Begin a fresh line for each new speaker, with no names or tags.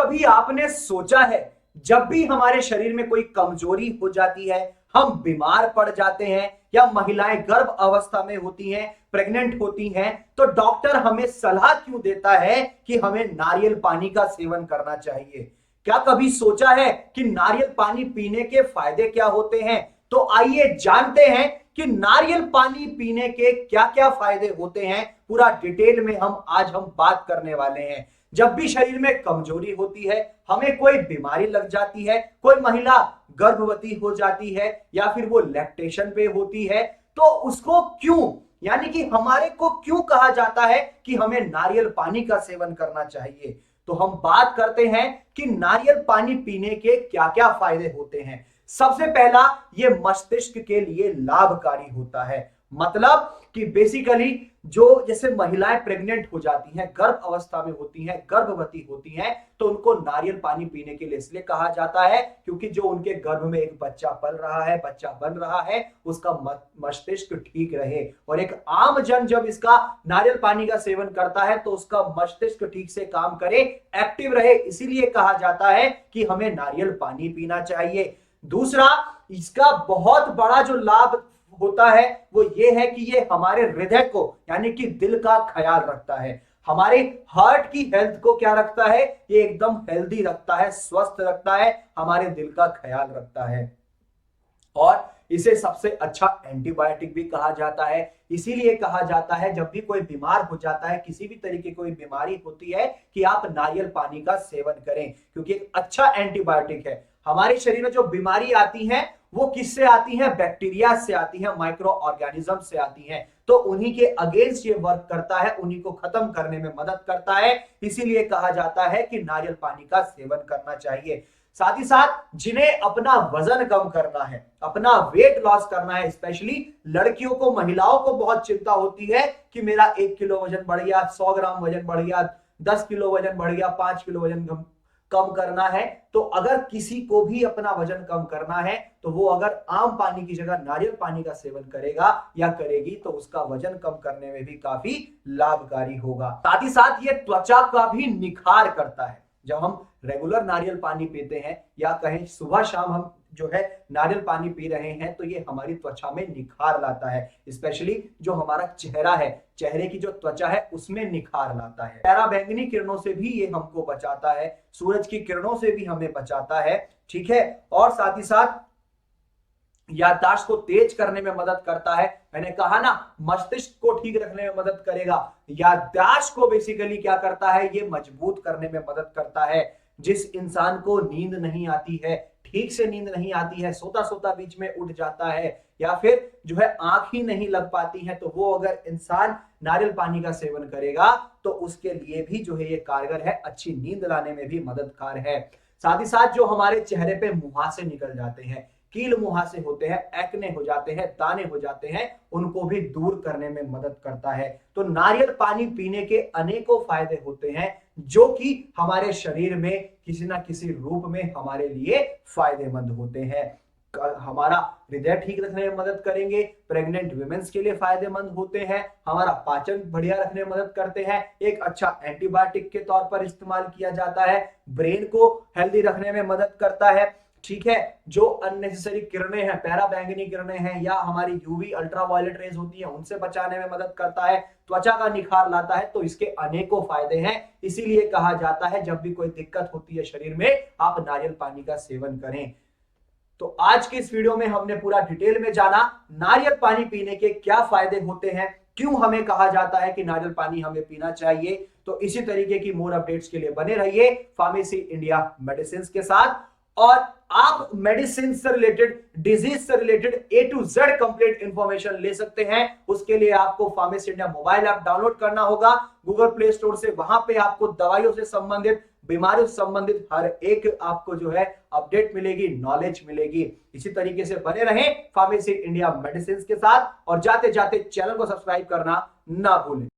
कभी आपने सोचा है, जब भी हमारे शरीर में कोई कमजोरी हो जाती है, हम बीमार पड़ जाते हैं या महिलाएं गर्भ अवस्था में होती हैं, प्रेग्नेंट होती हैं, तो डॉक्टर हमें सलाह क्यों देता है कि हमें नारियल पानी का सेवन करना चाहिए? क्या कभी सोचा है कि नारियल पानी पीने के फायदे क्या होते हैं? तो आइए जानते हैं कि नारियल पानी पीने के क्या क्या फायदे होते हैं। पूरा डिटेल में आज हम बात करने वाले हैं। जब भी शरीर में कमजोरी होती है, हमें कोई बीमारी लग जाती है, कोई महिला गर्भवती हो जाती है या फिर वो लैक्टेशन पे होती है, तो उसको क्यों, यानी कि हमारे को क्यों कहा जाता है कि हमें नारियल पानी का सेवन करना चाहिए? तो हम बात करते हैं कि नारियल पानी पीने के क्या क्या फायदे होते हैं। सबसे पहला, ये मस्तिष्क के लिए लाभकारी होता है। मतलब कि बेसिकली जो जैसे महिलाएं प्रेग्नेंट हो जाती हैं, गर्भ अवस्था में होती हैं, गर्भवती होती हैं, तो उनको नारियल पानी पीने के लिए इसलिए कहा जाता है क्योंकि जो उनके गर्भ में एक बच्चा पल रहा है, बच्चा बन रहा है, उसका मस्तिष्क ठीक रहे। और एक आम जन जब इसका नारियल पानी का सेवन करता है तो उसका मस्तिष्क ठीक से काम करे, एक्टिव रहे, इसीलिए कहा जाता है कि हमें नारियल पानी पीना चाहिए। दूसरा, इसका बहुत बड़ा जो लाभ होता है वो ये है कि ये हमारे हृदय को, यानी कि दिल का ख्याल रखता है। हमारे हार्ट की हेल्थ को क्या रखता है? ये एकदम हेल्दी रखता है, स्वस्थ रखता है, हमारे दिल का ख्याल रखता है। और इसे सबसे अच्छा एंटीबायोटिक भी कहा जाता है। इसीलिए कहा जाता है जब भी कोई बीमार हो जाता है, किसी भी तरीके की कोई बीमारी होती है, कि आप नारियल पानी का सेवन करें, क्योंकि एक अच्छा एंटीबायोटिक है। हमारे शरीर में जो बीमारी आती है वो किससे आती है? बैक्टीरिया से आती है, माइक्रो ऑर्गेनिज्म से आती है। तो उन्हीं के अगेंस्ट ये वर्क करता है, उन्हीं को खत्म करने में मदद करता है। इसीलिए कहा जाता है कि नारियल पानी का सेवन करना चाहिए। साथ ही साथ जिन्हें अपना वजन कम करना है, अपना वेट लॉस करना है, स्पेशली लड़कियों को, महिलाओं को बहुत चिंता होती है कि मेरा 1 किलो वजन बढ़ गया, 100 ग्राम वजन बढ़ गया, 10 किलो वजन बढ़ गया, 5 किलो वजन कम करना है। तो अगर किसी को भी अपना वजन कम करना है तो वो अगर आम पानी की जगह नारियल पानी का सेवन करेगा या करेगी तो उसका वजन कम करने में भी काफी लाभकारी होगा। साथ ही साथ ये त्वचा का भी निखार करता है। जब हम रेगुलर नारियल पानी पीते हैं या कहें सुबह शाम हम जो है नारियल पानी पी रहे हैं, तो ये हमारी त्वचा में निखार लाता है। स्पेशली जो हमारा चेहरा है, चेहरे की जो त्वचा है उसमें निखार लाता है। पराबैंगनी किरणों से भी ये हमको बचाता है, सूरज की किरणों से भी हमें बचाता है, ठीक है। और साथ ही साथ याददाश्त को तेज करने में मदद करता है। मैंने कहा ना, मस्तिष्क को ठीक रखने में मदद करेगा। याददाश्त को बेसिकली क्या करता है? ये मजबूत करने में मदद करता है। जिस इंसान को नींद नहीं आती है, ठीक से नींद नहीं आती है, सोता सोता बीच में उठ जाता है, या फिर जो है आंख ही नहीं लग पाती है, तो वो अगर इंसान नारियल पानी का सेवन करेगा तो उसके लिए भी जो है ये कारगर है, अच्छी नींद लाने में भी मददगार है। साथ ही साथ जो हमारे चेहरे पे मुहासे निकल जाते हैं, कील मुहासे होते हैं, एक्ने हो जाते हैं, दाने हो जाते हैं, उनको भी दूर करने में मदद करता है। तो नारियल पानी पीने के अनेकों फायदे होते हैं जो कि हमारे शरीर में किसी ना किसी रूप में हमारे लिए फायदेमंद होते हैं। हमारा हृदय ठीक रखने में मदद करेंगे, प्रेग्नेंट वुमेन्स के लिए फायदेमंद होते हैं, हमारा पाचन बढ़िया रखने में मदद करते हैं, एक अच्छा एंटीबायोटिक के तौर पर इस्तेमाल किया जाता है, ब्रेन को हेल्दी रखने में मदद करता है, ठीक है। जो अननेसेसरी किरणें हैं, पैराबैंगनी किरणें हैं या हमारी यूवी अल्ट्रावायलेट रेज होती है, उनसे बचाने में मदद करता है, त्वचा का निखार लाता है। तो इसके अनेकों फायदे हैं। इसीलिए कहा जाता है जब भी कोई दिक्कत होती है शरीर में, आप नारियल पानी का सेवन करें। तो आज के इस वीडियो में हमने पूरा डिटेल में जाना नारियल पानी पीने के क्या फायदे होते हैं, क्यों हमें कहा जाता है कि नारियल पानी हमें पीना चाहिए। तो इसी तरीके की मोर अपडेट्स के लिए बने रहिए फार्मेसी इंडिया मेडिसिन के साथ। और आप मेडिसिन से रिलेटेड, डिजीज से related A to Z complete information ले सकते हैं। उसके लिए आपको pharmacy India mobile app download करना होगा गूगल प्ले स्टोर से। वहां पे आपको दवाइयों से संबंधित, बीमारियों से संबंधित हर एक आपको जो है अपडेट मिलेगी, नॉलेज मिलेगी। इसी तरीके से बने रहें फार्मेसी इंडिया मेडिसिन के साथ और जाते जाते चैनल को सब्सक्राइब करना ना भूलें।